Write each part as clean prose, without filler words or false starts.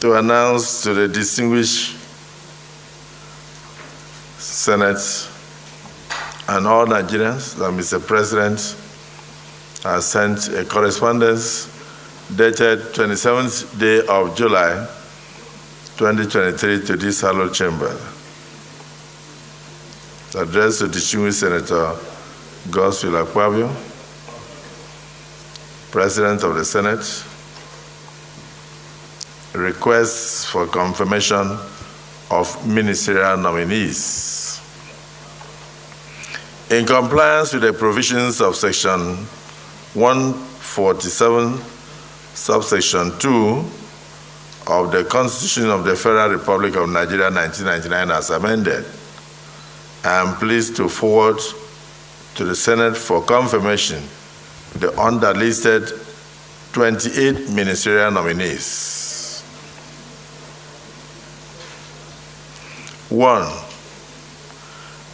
to announce to the distinguished Senate and all Nigerians that Mr. President has sent a correspondence dated 27th day of July 2023 to this hallowed chamber, addressed to distinguished Senator Godswill Akpabio, President of the Senate, requests for confirmation of ministerial nominees. In compliance with the provisions of Section 147, subsection 2 of the Constitution of the Federal Republic of Nigeria 1999 as amended, I am pleased to forward to the Senate for confirmation the underlisted 28 ministerial nominees. 1.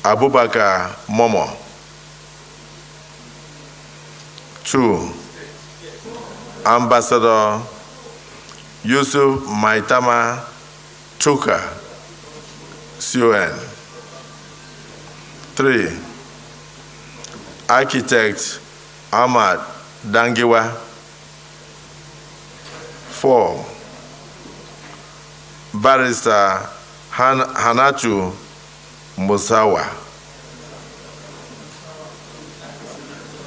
Abubakar Momo. 2. Ambassador Yusuf Maitama Tuka, CON. 3. Architect Ahmad Dangiwa. 4. Barrister Hanatu Musawa.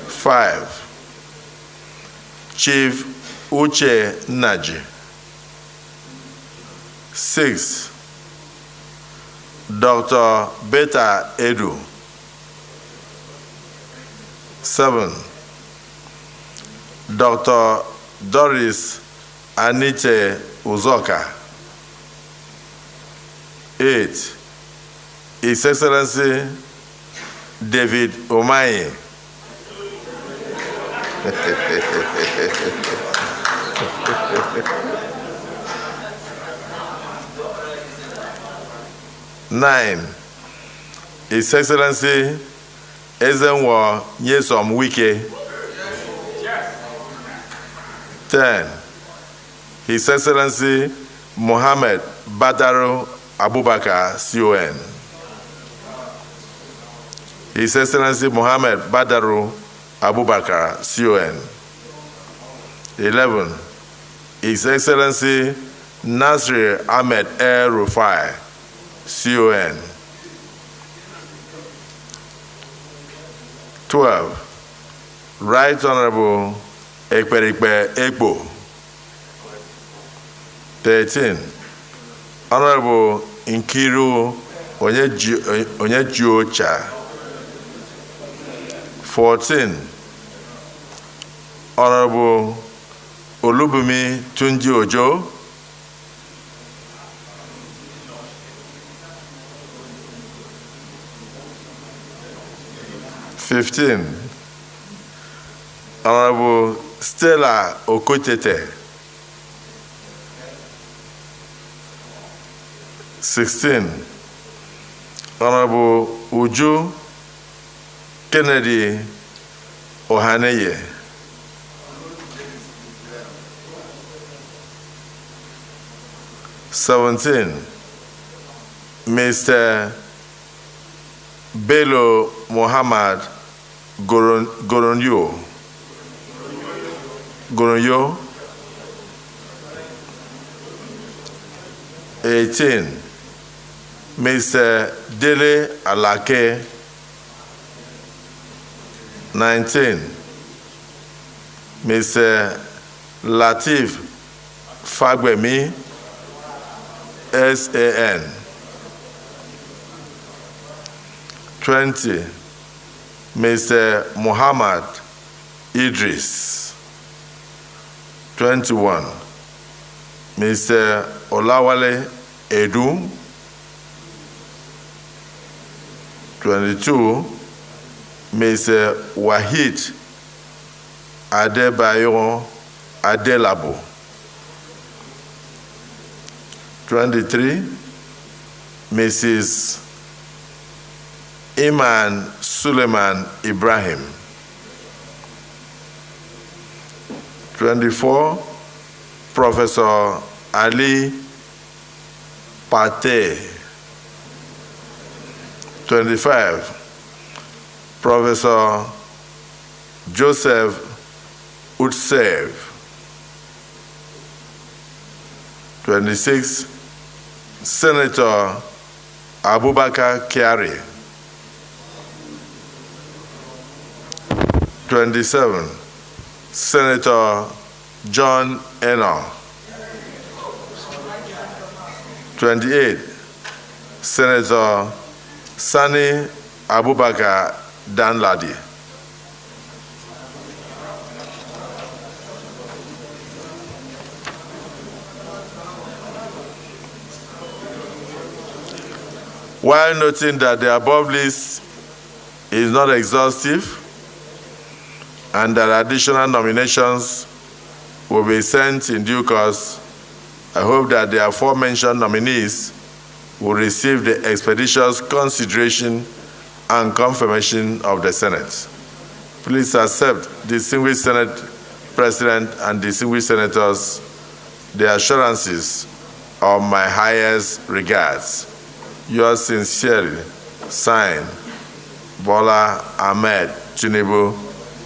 5. Chief Uche Naji. 6. Dr. Beta Edu. 7. Dr. Doris Anite Uzoka. 8. His Excellency David Umahi. 9. His Excellency Ezenwo Nyesom Wike. 10. His Excellency Mohammed Badaru Abubakar, CON. His Excellency Mohammed Badaru Abubakar, CON. 11. His Excellency Nasir Ahmed El Rufai, CON. 12. Right Honorable Ekperikpe Ekpo. 13. Honorable Nkiru Onyejiocha. 14. Honorable Olubumi Tunji Ojo. 15. Honorable Stella Okotete. 16. Honorable Uju Kennedy Ohaneye. 17. Mr. Bello Muhammad Goronyo. 18. Mr. Dele Alake. 19. Mr. Latif Fagbemi, SAN. 20. Mr. Muhammad Idris. 21. Mr. Olawale Edu. 22. Mr. Wahid Adebayo Adelabo. 23. Mrs. Iman Suleiman Ibrahim. 24. Professor Ali Pate. 25, Professor Joseph Utsev. 26, Senator Abubakar Kyari. 27, Senator John Eno. 28, Senator Sani Abubakar Danladi. While noting that the above list is not exhaustive and that additional nominations will be sent in due course, I hope that the aforementioned nominees will receive the expeditious consideration and confirmation of the Senate. Please accept, distinguished Senate President and distinguished senators, the assurances of my highest regards. Yours sincerely, signed, Bola Ahmed Tinubu,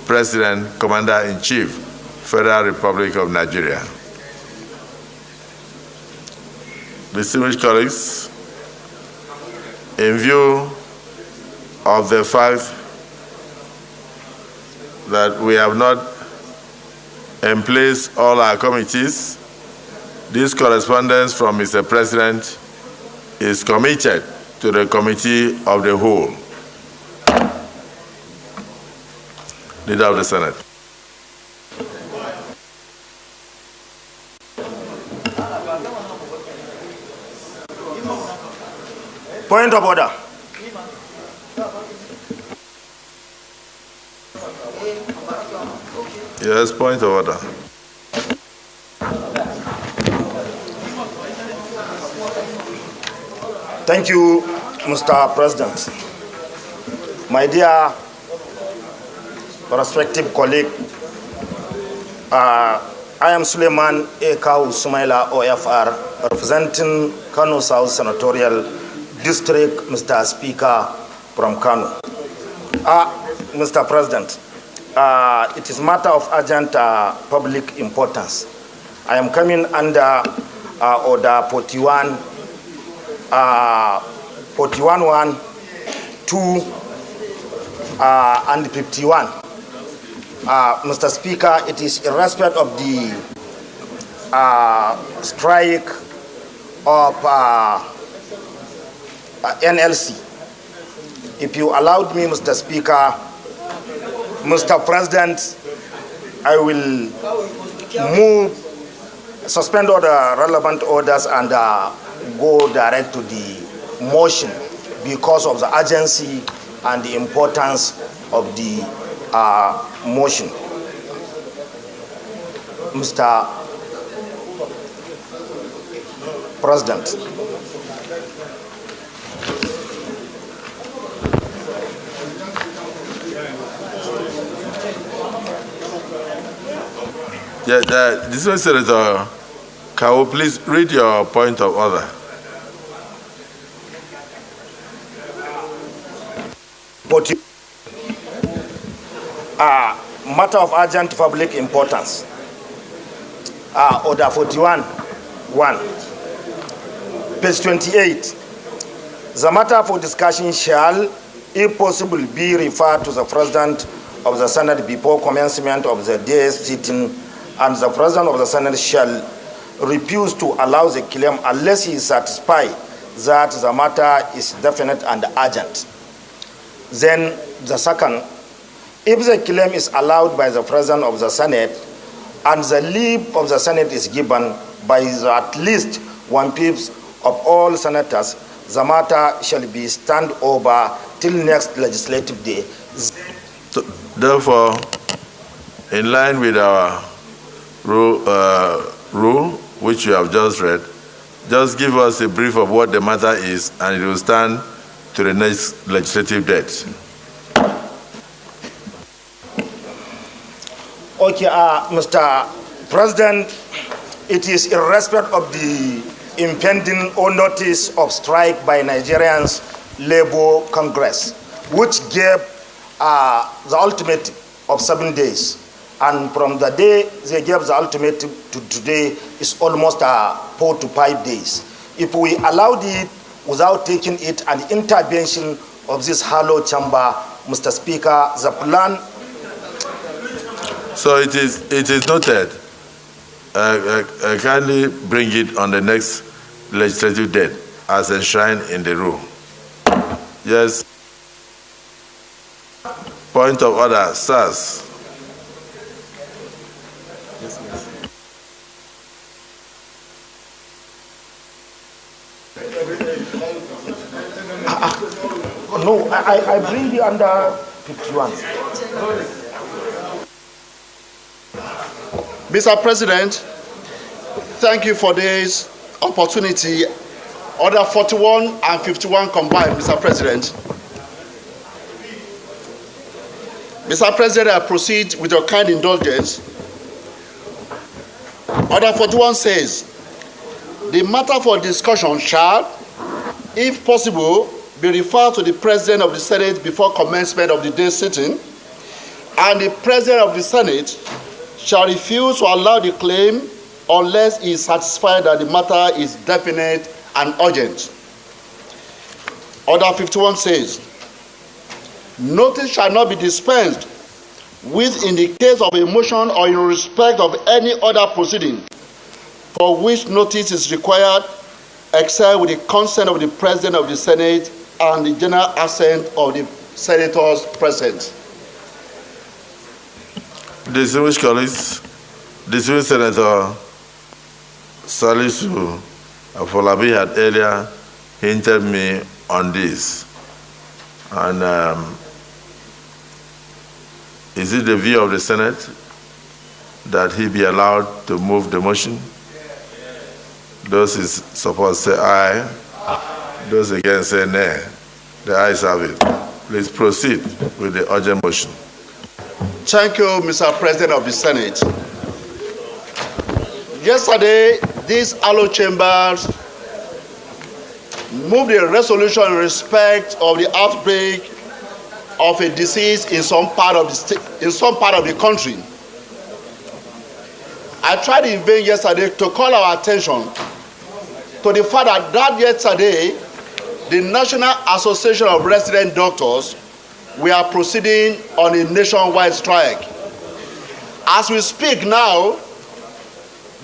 President, Commander-in-Chief, Federal Republic of Nigeria. Distinguished colleagues, in view of the fact that we have not emplaced all our committees, this correspondence from Mr. President is committed to the Committee of the Whole. Leader of the Senate. Point of order. Yes, point of order. Thank you, Mr. President. My dear respective colleague, I am Suleiman Ekau Sumaila OFR, representing Kano South Senatorial District, Mr. Speaker, from Kano. Mr. President, it is a matter of urgent public importance. I am coming under Order 41, 41.1, 2, and 51. Mr. Speaker, it is in respect of the strike of NLC. If you allowed me, Mr. Speaker, Mr. President, I will move, suspend all the relevant orders and go direct to the motion because of the urgency and the importance of the motion. Mr. President. This is Senator Kawo, please read your point of order. Matter of urgent public importance. Order 41.1. Page 28. The matter for discussion shall, if possible, be referred to the President of the Senate before commencement of the day's sitting, and the President of the Senate shall refuse to allow the claim unless he is satisfied that the matter is definite and urgent. Then the second, if the claim is allowed by the President of the Senate and the leave of the Senate is given by at least 1/5 of all senators, the matter shall be stand over till next legislative day. So, therefore, in line with our rule, which you have just read, just give us a brief of what the matter is, and it will stand to the next legislative date. Okay, Mr. President, it is in respect of the impending or notice of strike by Nigerians Labour Congress, which gave the ultimatum of 7 days. And from the day they gave the ultimatum to today is almost 4 to 5 days. If we allowed it without taking it an intervention of this hollow chamber, Mr. Speaker, the plan. So it is noted. Kindly bring it on the next legislative date as enshrined in the rule. Yes. Point of order, sirs. No, I bring you under 51. Mr. President, thank you for this opportunity. Order 41 and 51 combined, Mr. President. Mr. President, I proceed with your kind indulgence. Order 41 says, the matter for discussion shall, if possible, be referred to the President of the Senate before commencement of the day's sitting, and the President of the Senate shall refuse to allow the claim unless he is satisfied that the matter is definite and urgent. Order 51 says, notice shall not be dispensed with in the case of a motion or in respect of any other proceeding for which notice is required except with the consent of the President of the Senate and the general assent of the senators present. Distinguished colleagues, distinguished Senator Salisu Afolabi had earlier hinted me on this. And is it the view of the Senate that he be allowed to move the motion? Those in support say aye. Those against say nay. The ayes have it. Please proceed with the urgent motion. Thank you, Mr. President of the Senate. Yesterday, these hollow chambers moved a resolution in respect of the outbreak of a disease in some part of the country. I tried in vain yesterday to call our attention to the fact that yesterday, the National Association of Resident Doctors, we are proceeding on a nationwide strike. As we speak now,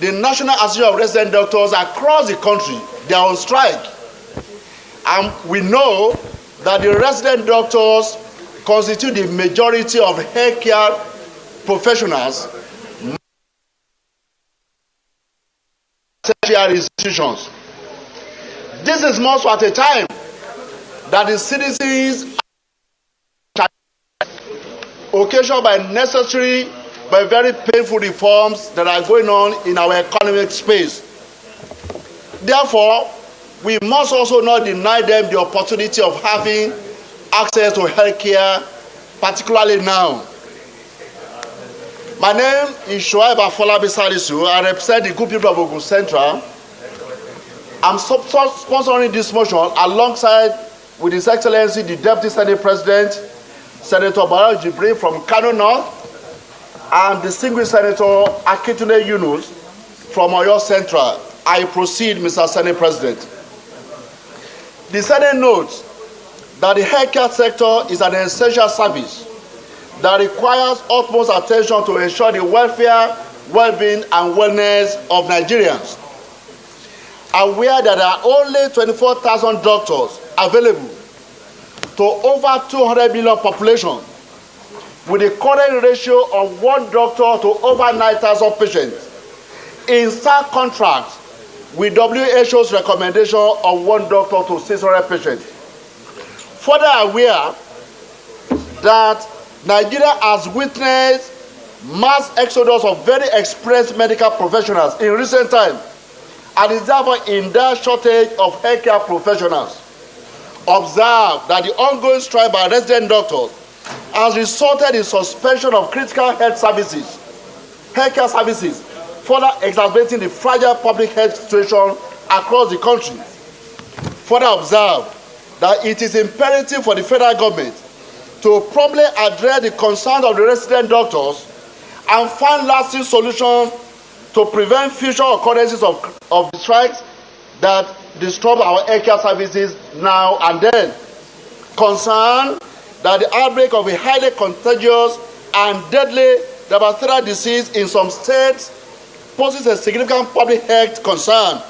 the National Association of Resident Doctors across the country, they are on strike. And we know that the resident doctors constitute the majority of healthcare professionals, tertiary institutions. This is more so at a time that the citizens are occasioned by necessary but very painful reforms that are going on in our economic space. Therefore, we must also not deny them the opportunity of having access to health care, particularly now. My name is Shoaib Afolabi Salisu. I represent the good people of Ogun Central. I'm sponsoring this motion alongside with His Excellency the Deputy Senate President, Senator Barao Jibril from Kano North, and distinguished Senator Akintunde Yunus from Oyo Central. I proceed, Mr. Senate President. The Senate notes that the healthcare sector is an essential service that requires utmost attention to ensure the welfare, well-being, and wellness of Nigerians. Aware that there are only 24,000 doctors available to over 200 million population, with a current ratio of 1 doctor to over 9,000 patients, in stark contrast with WHO's recommendation of 1 doctor to 600 patients. Further aware that Nigeria has witnessed mass exodus of very experienced medical professionals in recent times, and is therefore in dire shortage of healthcare professionals. Observe that the ongoing strike by resident doctors has resulted in suspension of critical health services, healthcare services, further exacerbating the fragile public health situation across the country. Further observe that it is imperative for the federal government to promptly address the concerns of the resident doctors and find lasting solutions to prevent future occurrences of strikes that disrupt our healthcare services now and then. Concern that the outbreak of a highly contagious and deadly diphtheria disease in some states poses a significant public health concern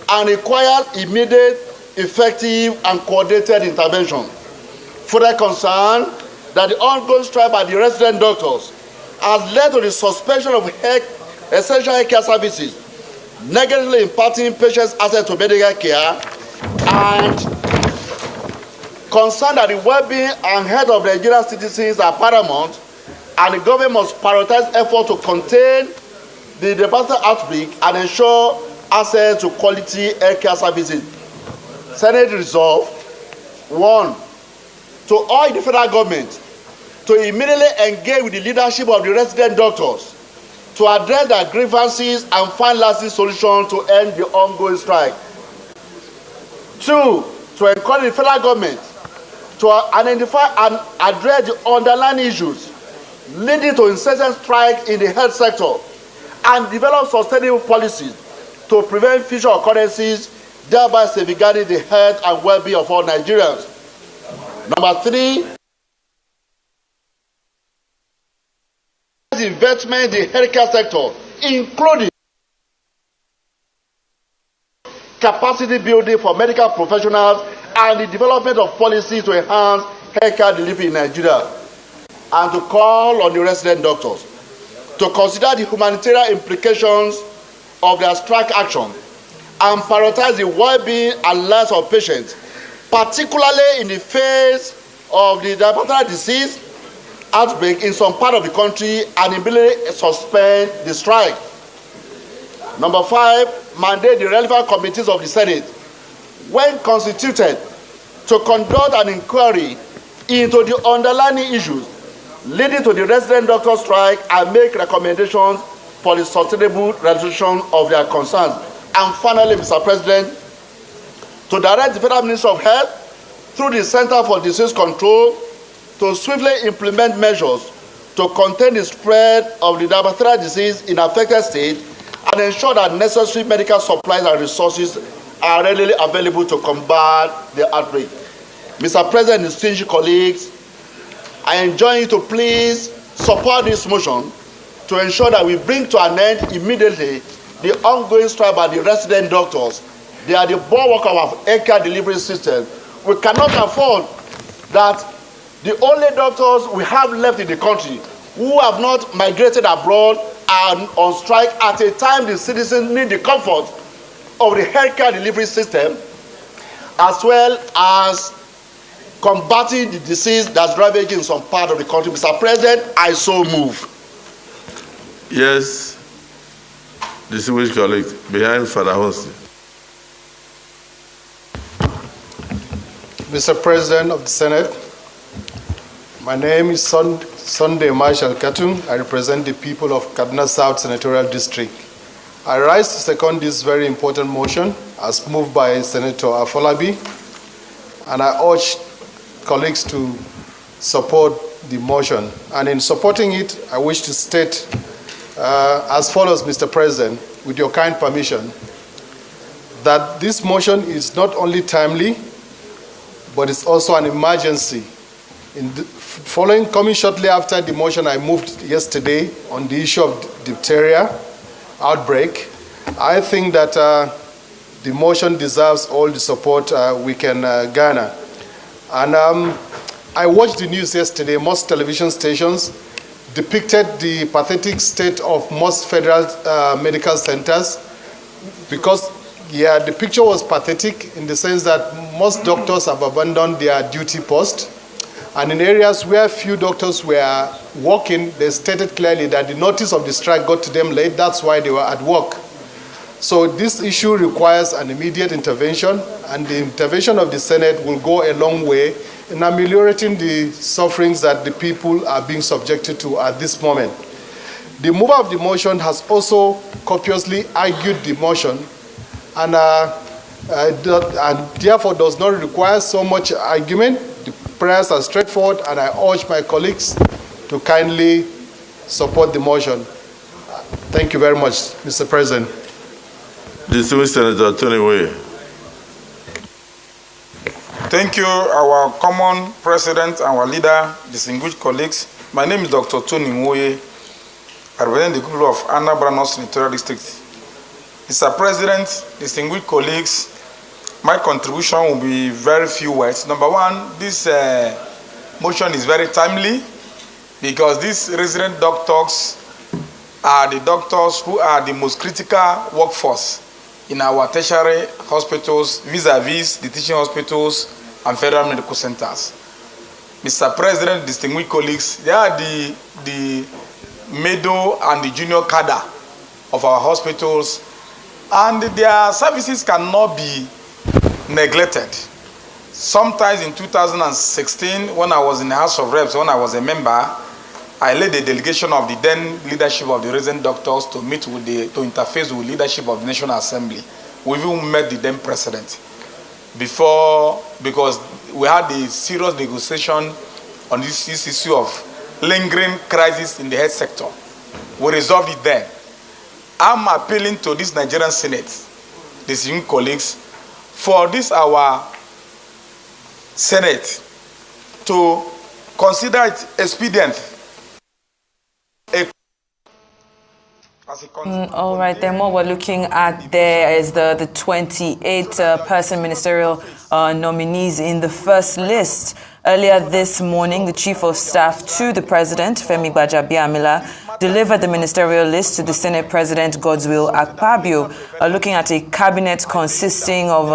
and requires immediate, effective, and coordinated intervention. Further concern that the ongoing strike by the resident doctors has led to the suspension of essential healthcare services, negatively impacting patients' access to medical care, and concern that the well-being and health of Nigerian citizens are paramount, and the government must prioritize efforts to contain the diphtheria outbreak and ensure access to quality healthcare services. Senate resolve: 1. To urge the federal government to immediately engage with the leadership of the resident doctors to address their grievances and find lasting solutions to end the ongoing strike. 2. To encourage the federal government to identify and address the underlying issues leading to incessant strikes in the health sector and develop sustainable policies to prevent future occurrences, thereby safeguarding the health and well-being of all Nigerians. Number 3, investment in the healthcare sector, including capacity building for medical professionals and the development of policies to enhance healthcare delivery in Nigeria, and to call on the resident doctors to consider the humanitarian implications of their strike action and prioritize the well-being and lives of patients, particularly in the face of the diphtheria disease outbreak in some part of the country, and immediately suspend the strike. Number 5, mandate the relevant committees of the Senate, when constituted, to conduct an inquiry into the underlying issues leading to the resident doctor strike and make recommendations for the sustainable resolution of their concerns. And finally, Mr. President, to direct the Federal Ministry of Health through the Center for Disease Control to swiftly implement measures to contain the spread of the diphtheria disease in affected states and ensure that necessary medical supplies and resources are readily available to combat the outbreak. Mr. President, distinguished colleagues, I enjoin you to please support this motion to ensure that we bring to an end immediately the ongoing strike by the resident doctors. They are the bulwark of our healthcare delivery system. We cannot afford that the only doctors we have left in the country who have not migrated abroad are on strike at a time the citizens need the comfort of the healthcare delivery system, as well as combating the disease that's ravaging some part of the country. Mr. President, I so move. Yes, distinguished colleague, behind Father Honsi. Mr. President of the Senate, my name is Sunday Marshall Katung. I represent the people of Kaduna South Senatorial District. I rise to second this very important motion as moved by Senator Afolabi, and I urge colleagues to support the motion. And in supporting it, I wish to state as follows, Mr. President, with your kind permission, that this motion is not only timely, but it's also an emergency. Coming shortly after the motion I moved yesterday on the issue of diphtheria outbreak, I think that the motion deserves all the support we can garner. And I watched the news yesterday. Most television stations depicted the pathetic state of most federal medical centers, because the picture was pathetic in the sense that most doctors have abandoned their duty post. And in areas where few doctors were working, they stated clearly that the notice of the strike got to them late. That's why they were at work. So this issue requires an immediate intervention, and the intervention of the Senate will go a long way in ameliorating the sufferings that the people are being subjected to at this moment. The mover of the motion has also copiously argued the motion, and and therefore does not require so much argument. The prayers are straightforward, and I urge my colleagues to kindly support the motion. Thank you very much, Mr. President. Distinguished Senator Tinubu. Thank you, our common president, our leader, distinguished colleagues. My name is Dr. Tony Nwoye. I represent the people of Anambra North Senatorial District. Mr. President, distinguished colleagues, my contribution will be very few words. Number one, this motion is very timely because these resident doctors are the doctors who are the most critical workforce in our tertiary hospitals vis-a-vis the teaching hospitals and federal medical centers. Mr. President, distinguished colleagues, they are the middle and the junior cadre of our hospitals, and their services cannot be neglected. Sometimes in 2016, when I was in the House of Reps, when I was a member, I led a delegation of the then leadership of the resident doctors to meet with to interface with leadership of the National Assembly. We even met the then president because we had a serious negotiation on this issue of lingering crisis in the health sector. We resolved it then. I'm appealing to this Nigerian Senate, these young colleagues, for this our Senate to consider it expedient. All right, then what we're looking at there is the 28 person ministerial nominees in the first list. Earlier this morning, the Chief of Staff to the President, Femi Gbajabiamila, delivered the ministerial list to the Senate President, Godswill Akpabio, looking at a cabinet consisting of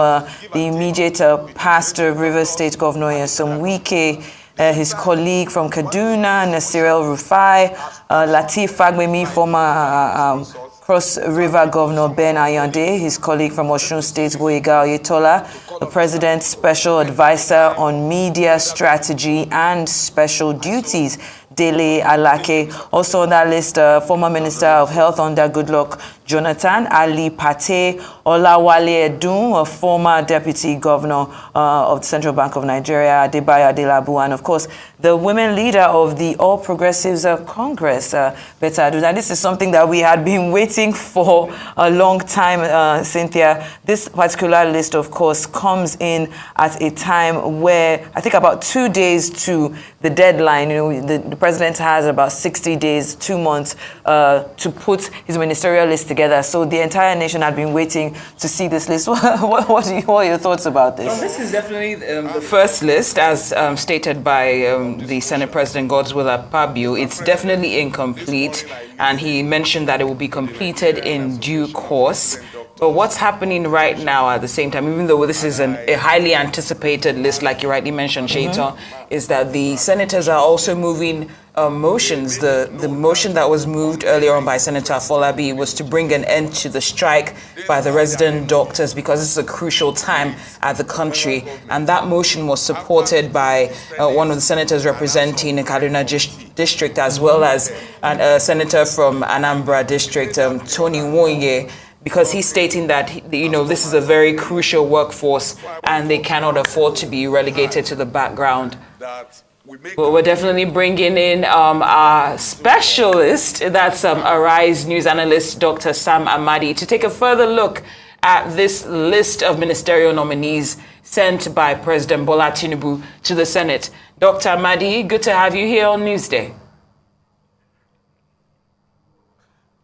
the immediate past Rivers State Governor Nyesom Wike, his colleague from Kaduna, Nasir El-Rufai, Lateef Fagbemi, former Cross River Governor Ben Ayande, his colleague from Osun State, Gboyega Oyetola, the President's Special Advisor on Media Strategy and Special Duties, Dele Alake. Also on that list, former Minister of Health under Goodluck Jonathan, Ali Pate, Olawale Edun, a former Deputy Governor of the Central Bank of Nigeria, Adebayo Adelabu, and of course, the women leader of the All Progressives Congress, Betta Adu. And this is something that we had been waiting for a long time, Cynthia. This particular list, of course, comes in at a time where I think about 2 days to the deadline. You know, the president has about 60 days, 2 months to put his ministerial list together. So the entire nation had been waiting to see this list. What are your thoughts about this? Well, this is definitely the first list, as stated by the Senate President Godswill Akpabio. It's definitely incomplete, and he mentioned that it will be completed in due course. But what's happening right now at the same time, even though this is a highly anticipated list, like you rightly mentioned, Shaitan, is that the senators are also moving motions. The motion that was moved earlier on by Senator Afolabi was to bring an end to the strike by the resident doctors, because this is a crucial time at the country. And that motion was supported by one of the senators representing the Kaduna district, as well as a senator from Anambra district, Tony Nwoye, because he's stating that, you know, this is a very crucial workforce and they cannot afford to be relegated to the background. Well, we're definitely bringing in our specialist, that's Arise News analyst, Dr. Sam Amadi, to take a further look at this list of ministerial nominees sent by President Bola Tinubu to the Senate. Dr. Amadi, good to have you here on Newsday.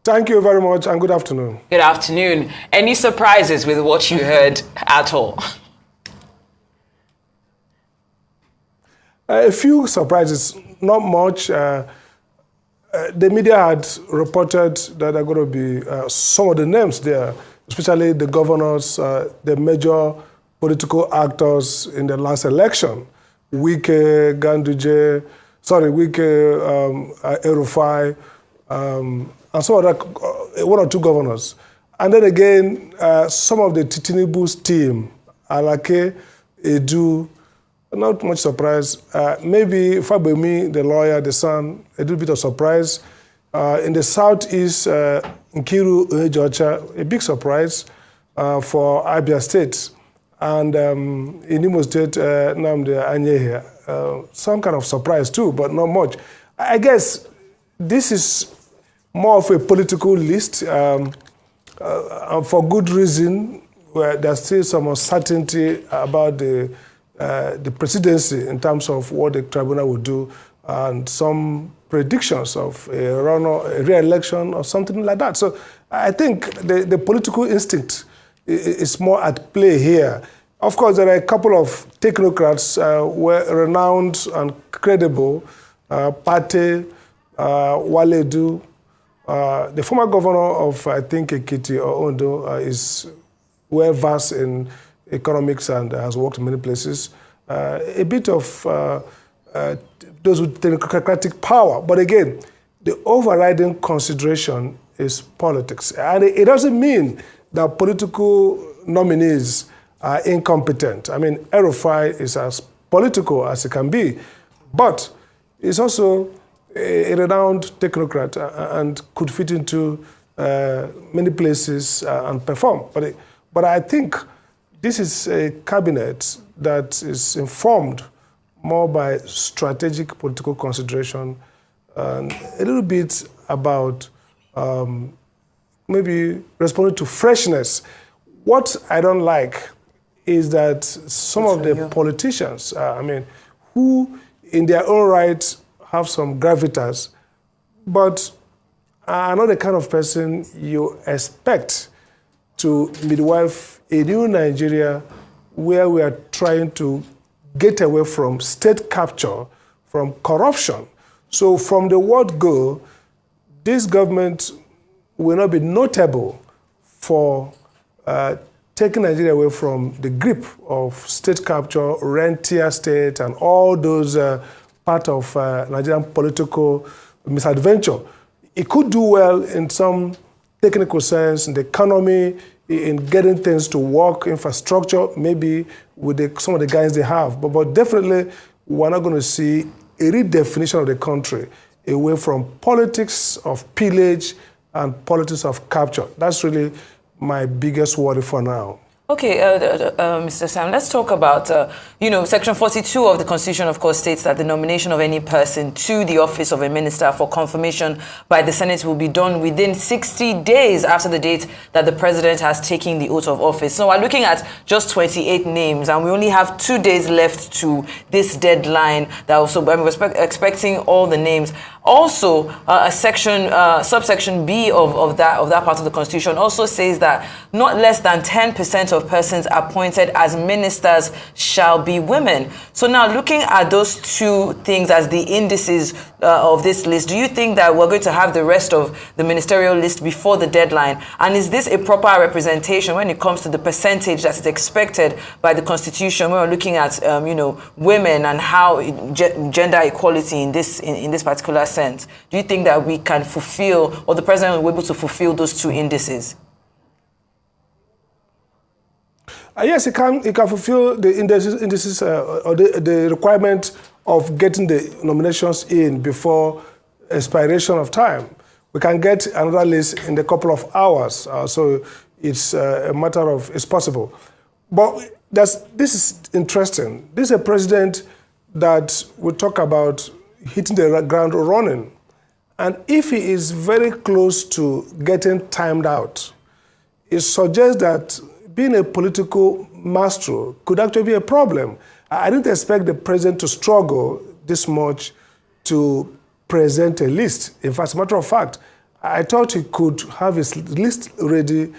Thank you very much, and good afternoon. Good afternoon. Any surprises with what you heard at all? A few surprises, not much. The media had reported that there are going to be some of the names there, especially the governors, the major political actors in the last election. Wike, El-Rufai, and some other, one or two governors. And then again, some of the Tinubu's team, Alake, Edu, not much surprise. Maybe Fagbemi, the lawyer, the son, a little bit of surprise. In the southeast, Nkiru Uejocha, a big surprise for Abia State. and in Imo State, Nnamdi Anyehi. Some kind of surprise too, but not much. I guess this is more of a political list, for good reason, where there's still some uncertainty about the presidency in terms of what the tribunal will do, and some predictions of a re-election or something like that. So I think the political instinct is more at play here. Of course, there are a couple of technocrats renowned and credible, Pate, Waledu. The former governor of, I think, Ekiti or Ondo is well-versed in economics and has worked in many places. A bit of those with technocratic power. But again, the overriding consideration is politics. And it doesn't mean that political nominees are incompetent. I mean, El-Rufai is as political as it can be, but he's also a renowned technocrat and could fit into many places and perform. But I think this is a cabinet that is informed more by strategic political consideration and a little bit about maybe responding to freshness. What I don't like is that some of the politicians, who in their own right have some gravitas, but are not the kind of person you expect to midwife a new Nigeria where we are trying to get away from state capture, from corruption. So from the word go, this government will not be notable for taking Nigeria away from the grip of state capture, rentier state, and all those part of Nigerian political misadventure. It could do well in some technical sense, in the economy, in getting things to work, infrastructure, maybe with some of the guys they have. But definitely, we're not going to see a redefinition of the country away from politics of pillage and politics of capture. That's really my biggest worry for now. Okay, Mr. Sam, let's talk about, Section 42 of the Constitution, of course, states that the nomination of any person to the office of a minister for confirmation by the Senate will be done within 60 days after the date that the president has taken the oath of office. So we're looking at just 28 names, and we only have 2 days left to this deadline. That also, we're expecting all the names. Also, subsection B of that part of the Constitution also says that not less than 10% of persons appointed as ministers shall be women. So now, looking at those two things as the indices of this list, do you think that we're going to have the rest of the ministerial list before the deadline? And is this a proper representation when it comes to the percentage that is expected by the Constitution when we're looking at, women and how gender equality in this particular sense? Do you think that we can fulfill, or the president will be able to fulfill those two indices? Yes, it can fulfill the indices or the requirement of getting the nominations in before expiration of time. We can get another list in a couple of hours, so it's a matter of, it's possible. But this is interesting. This is a president that will talk about hitting the ground running. And if he is very close to getting timed out, it suggests that being a political maestro could actually be a problem. I didn't expect the president to struggle this much to present a list. In fact, as a matter of fact, I thought he could have his list ready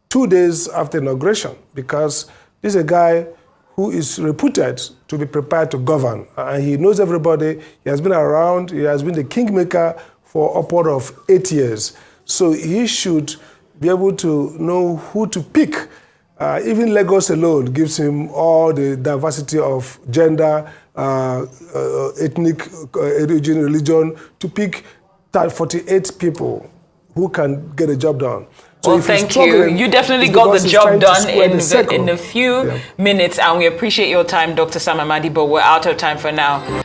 2 days after inauguration, because this is a guy who is reputed to be prepared to govern. And he knows everybody. He has been around. He has been the kingmaker for upward of 8 years. So he should be able to know who to pick. Even Lagos alone gives him all the diversity of gender, ethnic, origin, religion, to pick 48 people who can get a job done. So well, thank you. You definitely got the job done in a few minutes, and we appreciate your time, Dr. Sam Amadi, but we're out of time for now.